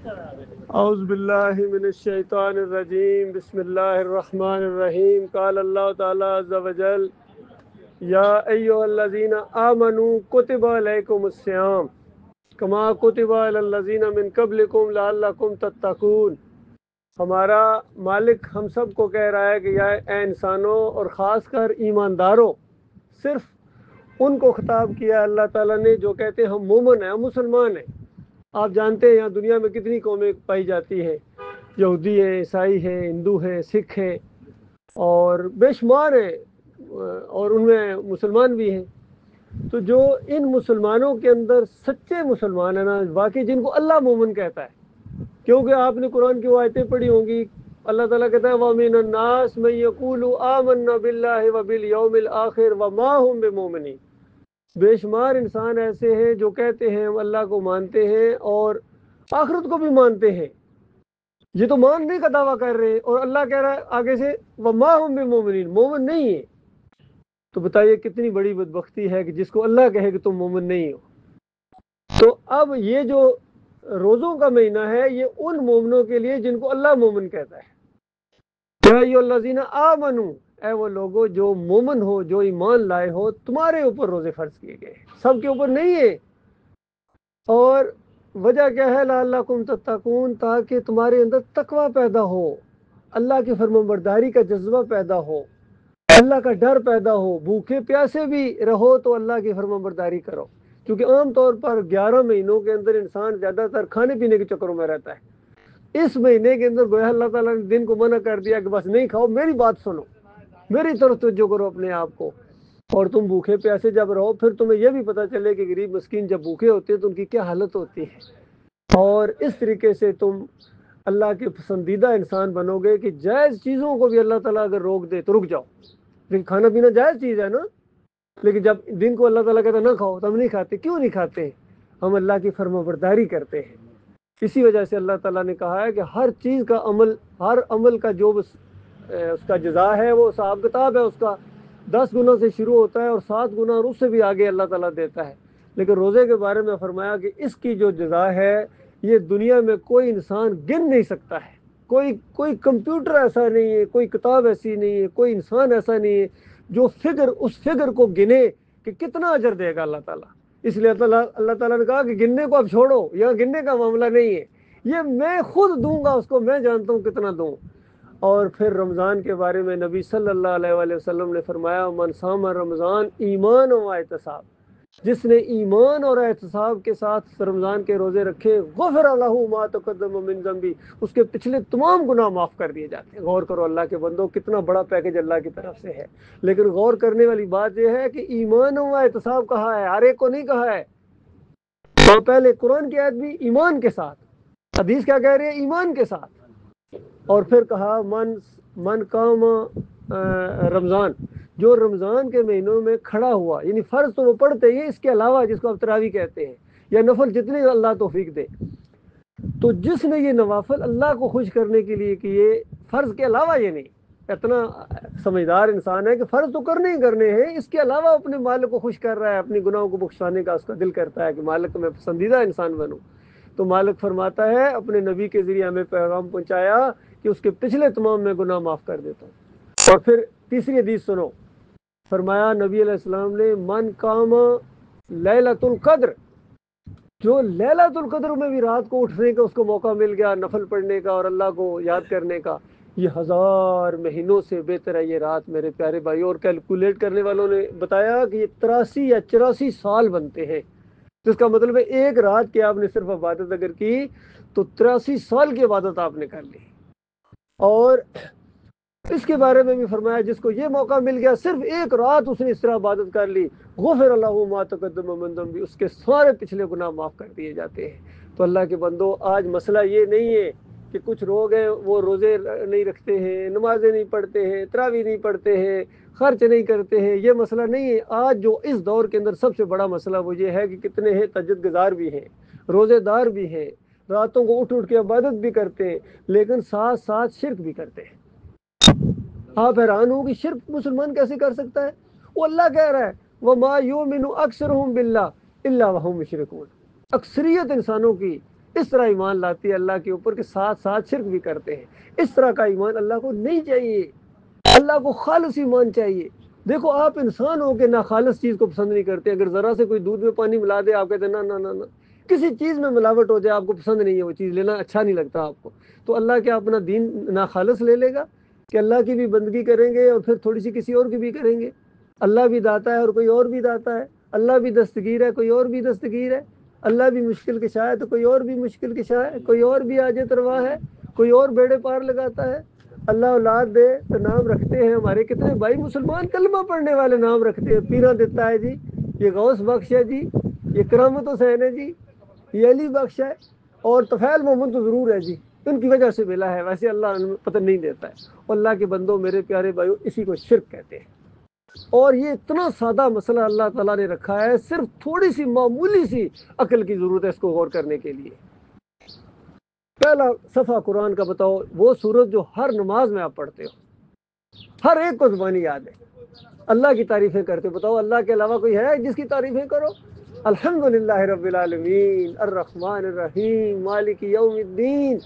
اعوذ باللہ من الشیطان الرجیم بسم اللہ الرحمن الرحیم قال اللہ تعالی عز وجل یا ایھا الذین آمنوا کتب علیکم الصیام کما کتب علی الذین من قبلکم لعلکم تتقون۔ ہمارا مالک ہم سب کو کہہ رہا ہے کہ یا اے انسانوں اور خاص کر ایمانداروں، صرف ان کو خطاب کیا اللہ تعالیٰ نے جو کہتے ہیں ہم مومن ہیں، ہم مسلمان ہیں۔ آپ جانتے ہیں یہاں دنیا میں کتنی قومیں پائی جاتی ہیں، یہودی ہیں، عیسائی ہیں، ہندو ہیں، سکھ ہیں اور بے شمار ہیں، اور ان میں مسلمان بھی ہیں۔ تو جو ان مسلمانوں کے اندر سچے مسلمان ہیں نا، واقعی جن کو اللہ مومن کہتا ہے، کیونکہ آپ نے قرآن کی وہ آیتیں پڑھی ہوں گی، اللہ تعالیٰ کہتا ہے وَمِنَ النَّاسِ مَن يَقُولُ آمَنَّا بِاللَّهِ وَبِالْيَوْمِ الْآخِرِ وَمَا هُم بِمُؤْمِنِينَ۔ بے شمار انسان ایسے ہیں جو کہتے ہیں ہم اللہ کو مانتے ہیں اور آخرت کو بھی مانتے ہیں، یہ تو ماننے کا دعویٰ کر رہے ہیں، اور اللہ کہہ رہا ہے آگے سے وَمَا هُم بِمُؤْمِنِينَ، مومن نہیں ہے۔ تو بتائیے کتنی بڑی بدبختی ہے کہ جس کو اللہ کہے کہ تم مومن نہیں ہو۔ تو اب یہ جو روزوں کا مہینہ ہے یہ ان مومنوں کے لیے جن کو اللہ مومن کہتا ہے۔ یا ایھا الذین آمنوا، اے وہ لوگو جو مومن ہو، جو ایمان لائے ہو، تمہارے اوپر روزے فرض کیے گئے، سب کے اوپر نہیں ہے۔ اور وجہ کیا ہے؟ لعلکم تتقون، تاکہ تمہارے اندر تقوی پیدا ہو، اللہ کی فرمانبرداری کا جذبہ پیدا ہو، اللہ کا ڈر پیدا ہو، بھوکے پیاسے بھی رہو تو اللہ کی فرمانبرداری کرو، کیونکہ عام طور پر 11 مہینوں کے اندر انسان زیادہ تر کھانے پینے کے چکروں میں رہتا ہے۔ اس مہینے کے اندر گویا اللہ تعالیٰ نے دن کو منع کر دیا کہ بس نہیں کھاؤ، میری بات سنو، میری طرف توجہ کرو اپنے آپ کو، اور تم بھوکے پیاسے جب رہو پھر تمہیں یہ بھی پتہ چلے کہ غریب مسکین جب بھوکے ہوتے ہیں تو ان کی کیا حالت ہوتی ہے، اور اس طریقے سے تم اللہ کے پسندیدہ انسان بنو گے کہ جائز چیزوں کو بھی اللہ تعالیٰ اگر روک دے تو رک جاؤ۔ لیکن کھانا پینا جائز چیز ہے نا، لیکن جب دن کو اللہ تعالیٰ کہتا ہے نہ کھاؤ تو ہم نہیں کھاتے۔ کیوں نہیں کھاتے؟ ہم اللہ کی فرمانبرداری کرتے ہیں۔ اسی وجہ سے اللہ تعالیٰ نے کہا ہے کہ ہر چیز کا عمل، ہر عمل کا جو اس کا جزا ہے وہ حساب کتاب ہے، اس کا 10 گنا سے شروع ہوتا ہے اور 7 گنا اور اس سے بھی آگے اللہ تعالیٰ دیتا ہے۔ لیکن روزے کے بارے میں فرمایا کہ اس کی جو جزا ہے یہ دنیا میں کوئی انسان گن نہیں سکتا ہے، کوئی کمپیوٹر ایسا نہیں ہے، کوئی کتاب ایسی نہیں ہے، کوئی انسان ایسا نہیں ہے جو اس فگر کو گنے کہ کتنا اجر دے گا اللہ تعالیٰ۔ اس لیے اللہ تعالیٰ نے کہا کہ گننے کو اب چھوڑو، یہاں گننے کا معاملہ نہیں ہے، یہ میں خود دوں گا اس کو، میں جانتا ہوں کتنا دوں۔ اور پھر رمضان کے بارے میں نبی صلی اللہ علیہ وآلہ وسلم نے فرمایا من صام رمضان ایمان و احتساب، جس نے ایمان اور احتساب کے ساتھ رمضان کے روزے رکھے غفر لہ ما تقدم من ذنبی، اس کے پچھلے تمام گناہ معاف کر دیے جاتے ہیں۔ غور کرو اللہ کے بندو، کتنا بڑا پیکج اللہ کی طرف سے ہے۔ لیکن غور کرنے والی بات یہ ہے کہ ایمان و احتساب کہا ہے، ہر ایک کو نہیں کہا ہے۔ تو پہلے قرآن کی آیت بھی ایمان کے ساتھ، حدیث کیا کہہ رہی ہے؟ ایمان کے ساتھ۔ اور پھر کہا من قام رمضان، جو رمضان کے مہینوں میں کھڑا ہوا، یعنی فرض تو وہ پڑھتے ہی، اس کے علاوہ جس کو اب تراویح کہتے ہیں، یا نفل جتنے اللہ توفیق دے، تو جس نے یہ نوافل اللہ کو خوش کرنے کے لیے کیے، فرض کے علاوہ، یہ نہیں، اتنا سمجھدار انسان ہے کہ فرض تو کرنے ہی کرنے ہیں، اس کے علاوہ اپنے مالک کو خوش کر رہا ہے، اپنی گناہوں کو بخشانے کا اس کا دل کرتا ہے کہ مالک میں پسندیدہ انسان بنوں، تو مالک فرماتا ہے اپنے نبی کے ذریعے ہمیں پیغام پہنچایا کہ اس کے پچھلے تمام میں گناہ معاف کر دیتا ہوں۔ اور پھر تیسری حدیث سنو، فرمایا نبی علیہ السلام نے من قام لیلۃ القدر، جو لیلۃ القدر میں بھی رات کو اٹھنے کا اس کو موقع مل گیا، نفل پڑھنے کا اور اللہ کو یاد کرنے کا، یہ 1000 مہینوں سے بہتر ہے یہ رات میرے پیارے بھائی۔ اور کیلکولیٹ کرنے والوں نے بتایا کہ یہ 83 یا 84 سال بنتے ہیں، تو اس کا مطلب ہے ایک رات کی آپ نے صرف عبادت اگر کی تو 83 سال کی عبادت آپ نے کر لی۔ اور اس کے بارے میں بھی فرمایا جس کو یہ موقع مل گیا صرف ایک رات اس نے اس طرح عبادت کر لی غفر لہ ما تقدم من ذنبہ، اس کے سارے پچھلے گناہ معاف کر دیے جاتے ہیں۔ تو اللہ کے بندو، آج مسئلہ یہ نہیں ہے کہ کچھ لوگ ہیں وہ روزے نہیں رکھتے ہیں، نمازیں نہیں پڑھتے ہیں، تراویح نہیں پڑھتے ہیں، خرچ نہیں کرتے ہیں، یہ مسئلہ نہیں ہے۔ آج جو اس دور کے اندر سب سے بڑا مسئلہ وہ یہ ہے کہ کتنے ہیں تہجد گزار بھی ہیں، روزے دار بھی ہیں، راتوں کو اٹھ کے عبادت بھی کرتے ہیں، لیکن ساتھ ساتھ شرک بھی کرتے ہیں۔ آپ حیران ہوں کہ شرک مسلمان کیسے کر سکتا ہے؟ وہ اللہ کہہ رہا ہے وَمَا يُؤْمِنُ أَكْثَرُهُمْ بِاللَّهِ إِلَّا وَهُمْ مُشْرِكُونَ، اکثریت انسانوں کی اس طرح ایمان لاتی ہے اللہ کے اوپر کہ ساتھ ساتھ شرک بھی کرتے ہیں. اس طرح کا ایمان اللہ کو نہیں چاہیے. اللہ کو خالص ایمان چاہیے. دیکھو آپ انسان ہو کے ناخالص چیز کو پسند نہیں کرتے. اگر ذرا سے کوئی دودھ میں پانی ملا دے آپ کہتے ہیں نہ نہ نہ. کسی چیز میں ملاوٹ ہو جائے آپ کو پسند نہیں ہے, وہ چیز لینا اچھا نہیں لگتا آپ کو. تو اللہ کیا اپنا دین ناخالص لے لے گا کہ اللہ کی بھی بندگی کریں گے اور پھر تھوڑی سی کسی اور کی بھی کریں گے؟ اللہ بھی داتا ہے اور کوئی اور بھی داتا ہے. اللہ بھی دستگیر ہے کوئی اور بھی دستگیر ہے. اللہ بھی مشکل کشا ہے تو کوئی اور بھی مشکل کشا ہے. کوئی اور بھی حاجت روا ہے, کوئی اور بیڑے پار لگاتا ہے. اللہ اولاد دے تو نام رکھتے ہیں. ہمارے کتنے بھائی مسلمان کلمہ پڑھنے والے نام رکھتے ہیں. پیرا دیتا ہے جی, یہ غوث بخش ہے جی, یہ کرامت حسین ہے جی, یہ علی بخش ہے, اور طفیل محمد تو ضرور ہے جی, ان کی وجہ سے ملا ہے. ویسے اللہ پتہ نہیں دیتا ہے. اللہ کے بندوں میرے پیارے بھائیو, اسی کو شرک کہتے ہیں. اور یہ اتنا سادہ مسئلہ اللہ تعالیٰ نے رکھا ہے, صرف تھوڑی سی معمولی سی عقل کی ضرورت ہے اس کو غور کرنے کے لیے. پہلا صفحہ قرآن کا بتاؤ, وہ سورت جو ہر نماز میں آپ پڑھتے ہو, ہر ایک کو زبانی یاد ہے, اللہ کی تعریفیں کرتے ہو. بتاؤ اللہ کے علاوہ کوئی ہے جس کی تعریفیں کرو؟ الحمدللہ رب العالمین الرحمن الرحیم مالک یوم الدین.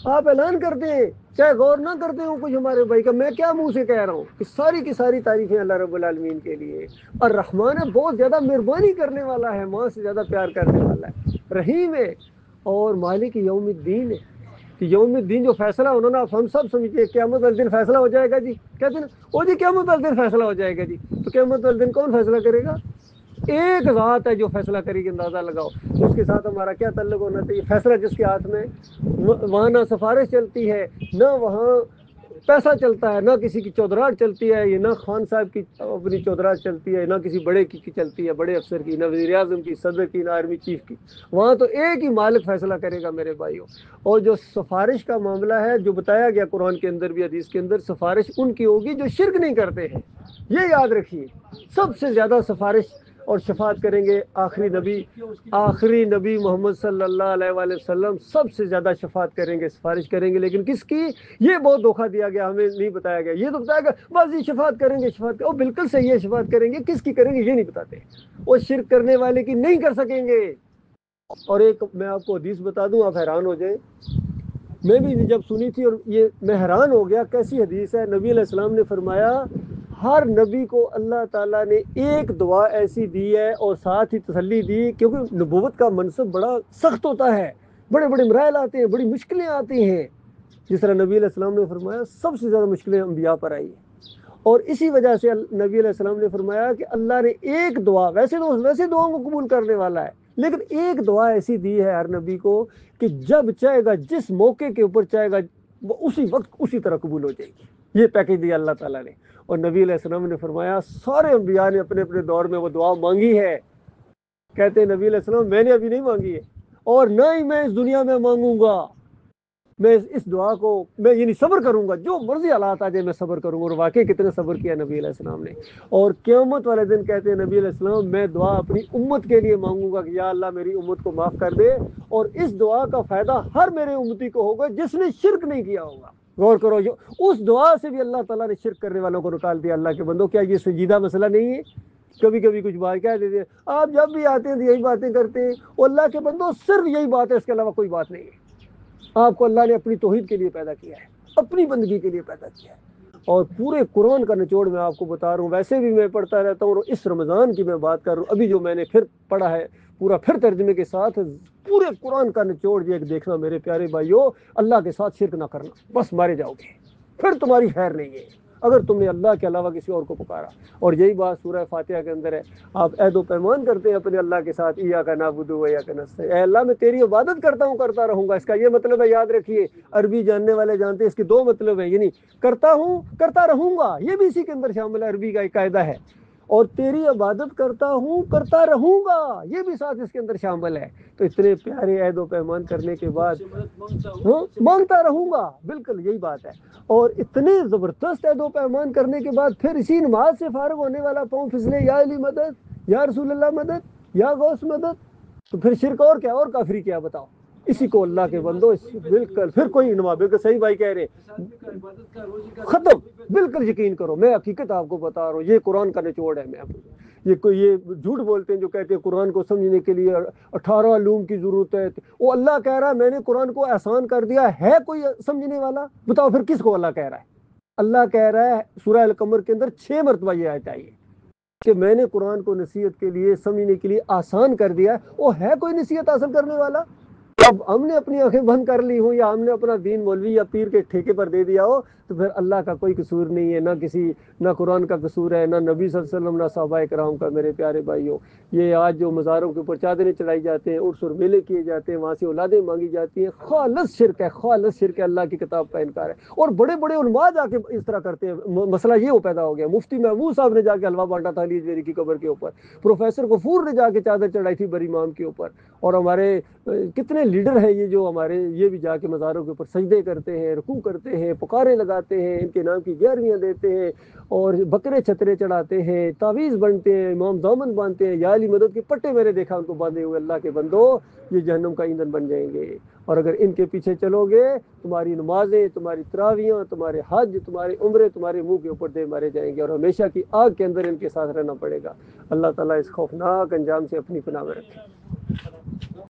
آپ اعلان کرتے ہیں, چاہے غور نہ کرتے ہو کچھ ہمارے بھائی کا. میں کیا منہ سے کہہ رہا ہوں کہ ساری کی ساری تعریفیں اللہ رب العالمین کے لیے. الرحمن ہے, بہت زیادہ مہربانی کرنے والا ہے, ماں سے زیادہ پیار کرنے والا ہے. رحیم ہے, اور مالک یوم الدین ہے. کہ یوم الدین جو فیصلہ انہوں نے, ہم سب سمجھتے ہیں قیامت والے دن فیصلہ ہو جائے گا جی. کہتے ہیں وہ جی قیامت والے دن فیصلہ ہو جائے گا جی. تو قیامت والے دن کون فیصلہ کرے گا؟ ایک ذات ہے جو فیصلہ کرے گی. اندازہ لگاؤ اس کے ساتھ ہمارا کیا تعلق ہونا چاہیے. فیصلہ جس کے ہاتھ میں, وہاں نہ سفارش چلتی ہے, نہ وہاں پیسہ چلتا ہے, نہ کسی کی چودراہٹ چلتی ہے, یہ نہ خان صاحب کی اپنی چودراہٹ چلتی ہے, نہ کسی بڑے کی چلتی ہے, بڑے افسر کی, نہ وزیر اعظم کی, صدر کی, نہ آرمی چیف کی. وہاں تو ایک ہی مالک فیصلہ کرے گا میرے بھائیوں. اور جو سفارش کا معاملہ ہے, جو بتایا گیا قرآن کے اندر بھی حدیث کے اندر, سفارش ان کی ہوگی جو شرک نہیں کرتے ہیں. یہ یاد رکھیے, سب سے زیادہ سفارش اور شفاعت کریں گے آخری نبی محمد صلی اللہ علیہ وآلہ وسلم. سب سے زیادہ شفاعت کریں گے, سفارش کریں گے. لیکن کس کی؟ یہ بہت دھوکہ دیا گیا, ہمیں نہیں بتایا گیا. یہ تو بتایا گیا بس یہ شفاعت کریں گے, شفاعت کریں. بالکل صحیح ہے, شفاعت کریں گے. کس کی کریں گے یہ نہیں بتاتے. وہ شرک کرنے والے کی نہیں کر سکیں گے. اور ایک میں آپ کو حدیث بتا دوں, آپ حیران ہو جائیں. میں بھی جب سنی تھی اور یہ میں حیران ہو گیا, کیسی حدیث ہے. نبی علیہ السلام نے فرمایا, ہر نبی کو اللہ تعالیٰ نے ایک دعا ایسی دی ہے اور ساتھ ہی تسلی دی, کیونکہ نبوت کا منصب بڑا سخت ہوتا ہے, بڑے بڑے مراحل آتے ہیں, بڑی مشکلیں آتی ہیں. جس طرح نبی علیہ السلام نے فرمایا سب سے زیادہ مشکلیں انبیاء پر آئی ہیں. اور اسی وجہ سے نبی علیہ السلام نے فرمایا کہ اللہ نے ایک دعا, ویسے دعاؤں کو قبول کرنے والا ہے, لیکن ایک دعا ایسی دی ہے ہر نبی کو کہ جب چاہے گا, جس موقع کے اوپر چاہے گا, وہ اسی وقت اسی طرح قبول ہو جائے گی. یہ پیکیج دیا اللہ تعالیٰ نے. اور نبی علیہ السلام نے فرمایا سارے انبیاء نے اپنے اپنے دور میں وہ دعا مانگی ہے. کہتے ہیں نبی علیہ السلام میں نے ابھی نہیں مانگی ہے, اور نہ ہی میں اس دنیا میں مانگوں گا. میں اس دعا کو میں یعنی صبر کروں گا, جو مرضی حالات آ جائے میں صبر کروں گا. اور واقعی کتنے صبر کیا نبی علیہ السلام نے. اور قیامت والے دن کہتے ہیں نبی علیہ السلام, میں دعا اپنی امت کے لیے مانگوں گا کہ یا اللہ میری امت کو معاف کر دے. اور اس دعا کا فائدہ ہر میرے امتی کو ہوگا جس نے شرک نہیں کیا ہوگا. غور کرو, اس دعا سے بھی اللہ تعالیٰ نے شرک کرنے والوں کو نکال دیا. اللہ کے بندوں, کیا یہ سنجیدہ مسئلہ نہیں ہے؟ کبھی کبھی کچھ بات کہہ دیتے ہیں, آپ جب بھی آتے ہیں تو یہی باتیں کرتے ہیں. اور اللہ کے بندوں صرف یہی بات ہے, اس کے علاوہ کوئی بات نہیں ہے. آپ کو اللہ نے اپنی توحید کے لیے پیدا کیا ہے, اپنی بندگی کے لیے پیدا کیا ہے. اور پورے قرآن کا نچوڑ میں آپ کو بتا رہا ہوں. ویسے بھی میں پڑھتا رہتا ہوں, اور اس رمضان کی میں بات کر رہا ہوں. ابھی جو میں نے پھر پڑھا ہے پورا, پھر ترجمے کے ساتھ, پورے قرآن کا نچوڑ یہ دیکھنا میرے پیارے بھائیوں, اللہ کے ساتھ شرک نہ کرنا, بس مارے جاؤ گے, پھر تمہاری خیر نہیں ہے اگر تم نے اللہ کے علاوہ کسی اور کو پکارا. اور یہی بات سورہ فاتحہ کے اندر ہے. آپ عہد و پیمان کرتے ہیں اپنے اللہ کے ساتھ, ایاک نعبد و ایاک نستعین, اے اللہ میں تیری عبادت کرتا ہوں, کرتا رہوں گا. اس کا یہ مطلب ہے, یاد رکھیے, عربی جاننے والے جانتے ہیں اس کے دو مطلب ہیں, یعنی کرتا ہوں کرتا رہوں گا, یہ بھی اسی کے اندر شامل ہے, عربی کا ایک قاعدہ ہے. اور تیری عبادت کرتا ہوں کرتا رہوں گا, یہ بھی ساتھ اس کے اندر شامل ہے. تو اتنے پیارے عہد و پیمان کرنے کے بعد مانگتا رہوں گا, بالکل یہی بات ہے. اور اتنے زبردست عہد و پیمان کرنے کے بعد پھر اسی نماز سے فارغ ہونے والا پاؤں پھسلے, یا علی مدد, یا رسول اللہ مدد, یا غوث مدد, تو پھر شرک اور کیا, اور کافری کیا, بتاؤ. اسی کو اللہ کے بندو بالکل پھر کوئی نماز, بالکل صحیح بھائی کہہ رہے ہیں, ختم. بالکل یقین کرو, میں حقیقت آپ کو بتا رہا ہوں, یہ قرآن کا نچوڑ ہے. میں یہ کوئی یہ جھوٹ بولتے ہیں جو کہتے ہیں قرآن کو سمجھنے کے لیے 18 علوم کی ضرورت ہے. وہ اللہ کہہ رہا ہے میں نے قرآن کو آسان کر دیا ہے کوئی سمجھنے والا؟ بتاؤ پھر کس کو اللہ کہہ رہا ہے؟ اللہ کہہ رہا ہے سورہ القمر کے اندر 6 مرتبہ یہ آیت آئی ہے کہ میں نے قرآن کو نصیحت کے لیے سمجھنے کے لیے آسان کر دیا ہے. وہ ہے کوئی نصیحت حاصل کرنے والا؟ اب ہم نے اپنی آنکھیں بند کر لی ہوں یا ہم نے اپنا دین مولوی یا پیر کے ٹھیکے پر دے دیا ہو تو پھر اللہ کا کوئی قصور نہیں ہے، نہ قرآن کا قصور ہے، نہ نبی صلی اللہ علیہ وسلم، نہ صحابہ کرام کا. میرے پیارے بھائیوں، یہ آج جو مزاروں کے اوپر چادریں چڑھائی جاتے ہیں، عرس اور میلے کیے جاتے ہیں، وہاں سے اولادیں مانگی جاتی ہیں، خالص شرک ہے، خالص شرک ہے، اللہ کی کتاب کا انکار ہے. اور بڑے بڑے علماء جا کے اس طرح کرتے ہیں. مسئلہ یہ ہو پیدا ہو گیا، مفتی محمود صاحب نے جا کے حلوہ بانٹا تھا علی جویری کی قبر کے اوپر، پروفیسر غفور نے جا کے چادر چڑھائی تھی بری امام کے اوپر، اور ہمارے کتنے لیڈر ہیں یہ جو ہمارے، یہ بھی جا کے مزاروں کے اوپر سجدے کرتے ہیں، رکوع کرتے ہیں، پکارے لگاتے ہیں، ان کے نام کی گیارویاں دیتے ہیں، اور بکرے چھترے چڑھاتے ہیں، تعویذ بنتے ہیں، امام دامن باندھتے ہیں، یا علی مدد کے پٹے میں نے دیکھا ان کو باندھے ہوئے. اللہ کے بندو، یہ جہنم کا ایندھن بن جائیں گے. اور اگر ان کے پیچھے چلو گے، تمہاری نمازیں، تمہاری تراویاں، تمہارے حج، تمہارے عمرے تمہارے منہ کے اوپر دے مارے جائیں گے، اور ہمیشہ کی آگ کے اندر ان کے ساتھ رہنا پڑے گا. اللہ تعالیٰ اس خوفناک انجام سے اپنی پناہ میں رکھے.